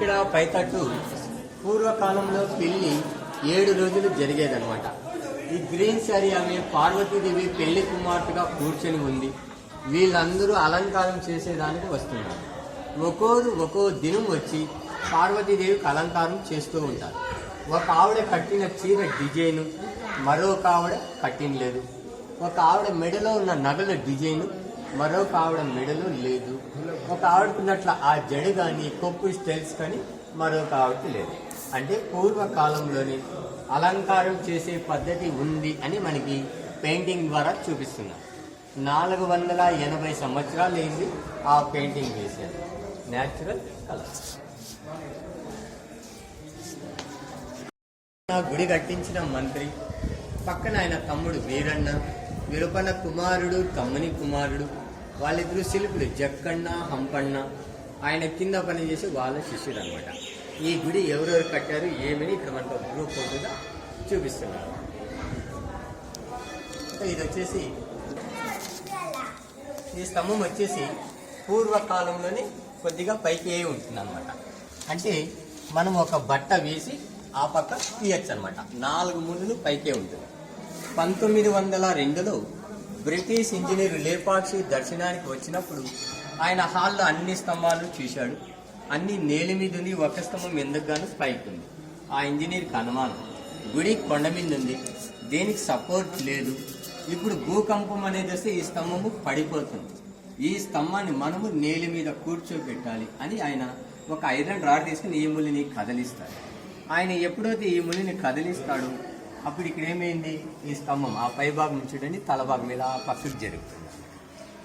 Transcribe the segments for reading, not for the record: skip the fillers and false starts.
ఇక్కడ పైతట్టు పూర్వకాలంలో పెళ్లి 7 రోజులు జరిగేదన్నమాట. ఈ గ్రీన్ సారీ ఆమె పార్వతీదేవి పెళ్లి కుమార్తెగా కూర్చొని ఉంది. వీళ్ళందరూ అలంకారం చేసేదానికి వస్తున్నారు. ఒక్కో దినం వచ్చి పార్వతీదేవికి అలంకారం చేస్తూ ఉంటారు. ఒక ఆవిడ కట్టిన చీర డిజైను మరొక ఆవిడ కట్టినలేదు. ఒక ఆవిడ మెడలో ఉన్న నగల డిజైను మరొక ఆవిడ మెడలో లేదు. ఒక ఆవిడకున్నట్ల ఆ జడ కానీ కొప్పు స్టైల్స్ కానీ మరొక ఆవిడకి లేదు. అంటే పూర్వకాలంలోనే అలంకారం చేసే పద్ధతి ఉంది అని మనకి పెయింటింగ్ ద్వారా చూపిస్తున్నారు. 480 సంవత్సరాలు అయింది ఆ పెయింటింగ్ వేశారు. Natural colours. గుడి కట్టించిన మంత్రి పక్కన ఆయన తమ్ముడు వీరన్న, విరుపన్న కుమారుడు, తమ్మని కుమారుడు, వాళ్ళిద్దరు శిల్పులు జక్కన్న, హంపన్న. ఆయన కింద పనిచేసి వాళ్ళ శిష్యుడు అనమాట. ఈ గుడి ఎవరెవరు కట్టారు ఏమని ఇక్కడ మనకు గ్రూప్ ఫోటోగా చూపిస్తున్నారు. ఇది వచ్చేసి ఈ స్తంభం వచ్చేసి పూర్వకాలంలోనే కొద్దిగా పైకి ఉంటుంది అనమాట. అంటే మనం ఒక బట్ట వేసి ఆ పక్క తీయచ్చు అనమాట. 4 ముళ్ళు పైకే ఉంటుంది. 1902లో బ్రిటిష్ ఇంజనీర్ లేపాక్షి దర్శనానికి వచ్చినప్పుడు ఆయన హాల్లో అన్ని స్తంభాలు చూశాడు. అన్ని నేల మీద ఉంది, ఒక స్తంభం ఎందుకు గాను పైకి ఉంది. ఆ ఇంజనీర్కి అనుమానం, గుడి కొండ మీద ఉంది, దేనికి సపోర్ట్ లేదు, ఇప్పుడు భూకంపం అనేది వస్తే ఈ స్తంభము పడిపోతుంది, ఈ స్తంభాన్ని మనము నేల మీద కూర్చోబెట్టాలి అని ఆయన ఒక ఐరన్ రాడ్ తీసుకుని ఈ ములిని కదిలిస్తాడు. ఆయన ఎప్పుడైతే ఈ ములిని కదిలిస్తాడో అప్పుడు ఇక్కడ ఏమైంది, ఈ స్తంభం ఆ పై భాగం చూడండి తల భాగం మీద ఆ పక్కకు జరుగుతుంది.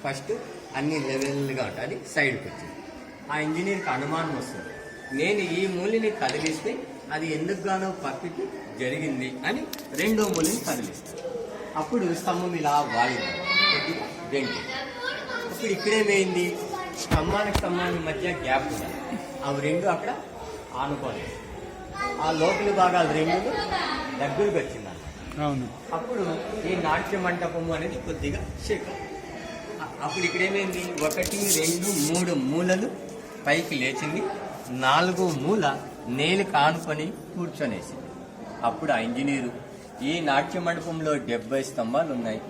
ఫస్ట్ అన్ని లెవెల్గా ఉంటుంది, సైడ్కి వచ్చింది. ఆ ఇంజనీర్కి అనుమానం వస్తుంది, నేను ఈ మూలిని కదిలిస్తే అది ఎందుకు గానో పక్కకి జరిగింది అని రెండో మూలిని కదిలిస్తాడు. అప్పుడు స్తంభం ఇలా వాలింది, కొద్దిగా డెంట్. ఇప్పుడు ఇక్కడేమైంది, స్తంభానికి మధ్య గ్యాప్ ఉంది, అవి రెండు అక్కడ ఆనుకోలేదు. ఆ లోపలి భాగాలు రెండు దగ్గరకు వచ్చిందన్నమాట. అవును. అప్పుడు ఈ నాట్య మంటపము అనేది కొద్దిగా షేక్. అప్పుడు ఇక్కడేమైంది, 1, 2, 3 మూలలు పైకి లేచింది, 4వ మూల నేలు కానుకొని కూర్చొనేసింది. అప్పుడు ఆ ఇంజనీరు, ఈ నాట్య మండపంలో 70 స్తంభాలు ఉన్నాయి,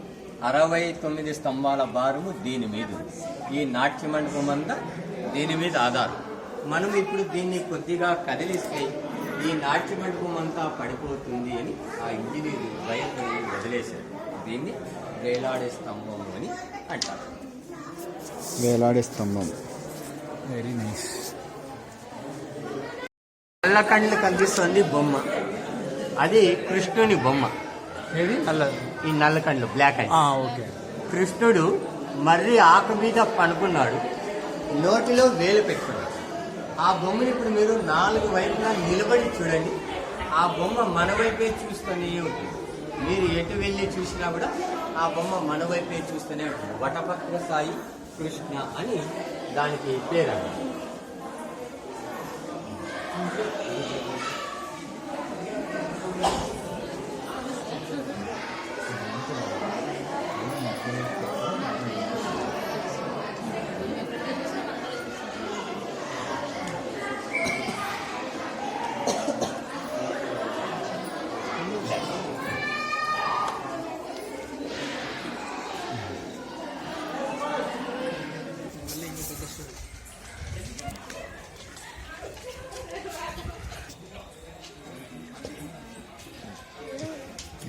69 స్తంభాల భారము దీని మీద ఉంది. ఈ నాట్య మండపం అంతా దీని మీద ఆధారం. మనం ఇప్పుడు దీన్ని కొద్దిగా కదిలిస్తే ఈ నాట్య మండపం అంతా పడిపోతుంది అని ఆ ఇంజనీరు భయపడి వదిలేశారు. దీన్ని వేలాడే స్తంభం అని అంటారు. వేలాడే స్తంభం, వెరీ నైస్. నల్ల కండ్లు కనిపిస్తుంది బొమ్మ, అది కృష్ణుని బొమ్మ. ఏది ఈ నల్ల కండ్లు, బ్లాక్ అండ్ ఓకే. కృష్ణుడు మర్రి ఆకు మీద పనుకున్నాడు, నోటిలో వేలు పెట్టుకున్నాడు. ఆ బొమ్మని ఇప్పుడు మీరు 4 వైపులా నిలబడి చూడండి. ఆ బొమ్మ మన వైపే చూస్తూనే ఉంటుంది. మీరు ఎటు వెళ్ళి చూసినా కూడా ఆ బొమ్మ మన వైపే చూస్తూనే ఉంటుంది. వటపత్ర సాయి కృష్ణ అని దానికి పేరు అన్నమాట.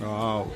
వావ్.